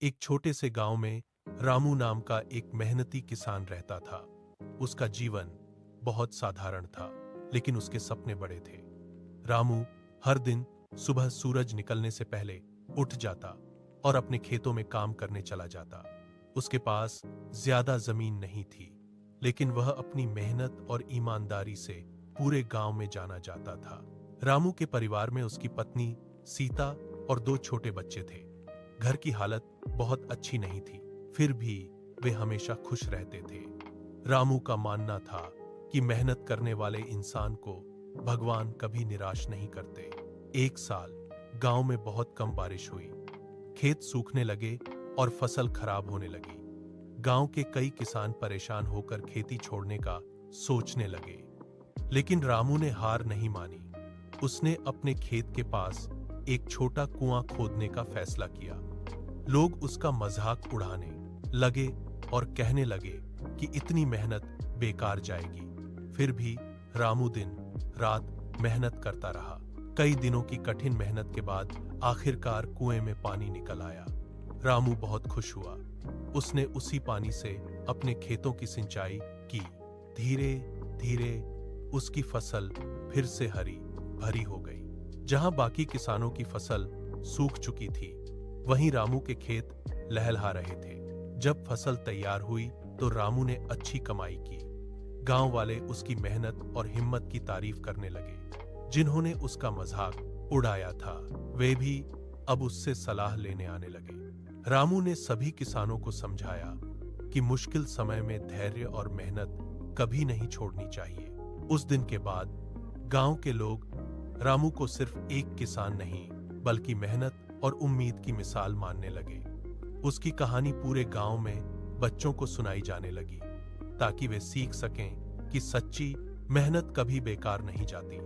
एक छोटे से गांव में रामू नाम का एक मेहनती किसान रहता था। उसका जीवन बहुत साधारण था, लेकिन उसके सपने बड़े थे। रामू हर दिन सुबह सूरज निकलने से पहले उठ जाता और अपने खेतों में काम करने चला जाता। उसके पास ज्यादा जमीन नहीं थी, लेकिन वह अपनी मेहनत और ईमानदारी से पूरे गांव में जाना जाता था। रामू के परिवार में उसकी पत्नी सीता और दो छोटे बच्चे थे। घर की हालत बहुत अच्छी नहीं थी, फिर भी वे हमेशा खुश रहते थे। रामू का मानना था कि मेहनत करने वाले इंसान को भगवान कभी निराश नहीं करते। एक साल गांव में बहुत कम बारिश हुई। खेत सूखने लगे और फसल खराब होने लगी। गांव के कई किसान परेशान होकर खेती छोड़ने का सोचने लगे, लेकिन रामू ने हार नहीं मानी। उसने अपने खेत के पास एक छोटा कुआं खोदने का फैसला किया। लोग उसका मजाक उड़ाने लगे और कहने लगे कि इतनी मेहनत बेकार जाएगी। फिर भी रामू दिन रात मेहनत करता रहा। कई दिनों की कठिन मेहनत के बाद आखिरकार कुएं में पानी निकल आया। रामू बहुत खुश हुआ। उसने उसी पानी से अपने खेतों की सिंचाई की। धीरे धीरे उसकी फसल फिर से हरी भरी हो गई। जहां बाकी किसानों की फसल सूख चुकी थी, वहीं रामू के खेत लहलहा रहे थे। जब फसल तैयार हुई तो रामू ने अच्छी कमाई की। गांव वाले उसकी मेहनत और हिम्मत की तारीफ करने लगे। जिन्होंने उसका मजाक उड़ाया था, वे भी अब उससे सलाह लेने आने लगे। रामू ने सभी किसानों को समझाया कि मुश्किल समय में धैर्य और मेहनत कभी नहीं छोड़नी चाहिए। उस दिन के बाद गांव के लोग रामू को सिर्फ एक किसान नहीं, बल्कि मेहनत और उम्मीद की मिसाल मानने लगे। उसकी कहानी पूरे गांव में बच्चों को सुनाई जाने लगी, ताकि वे सीख सकें कि सच्ची मेहनत कभी बेकार नहीं जाती।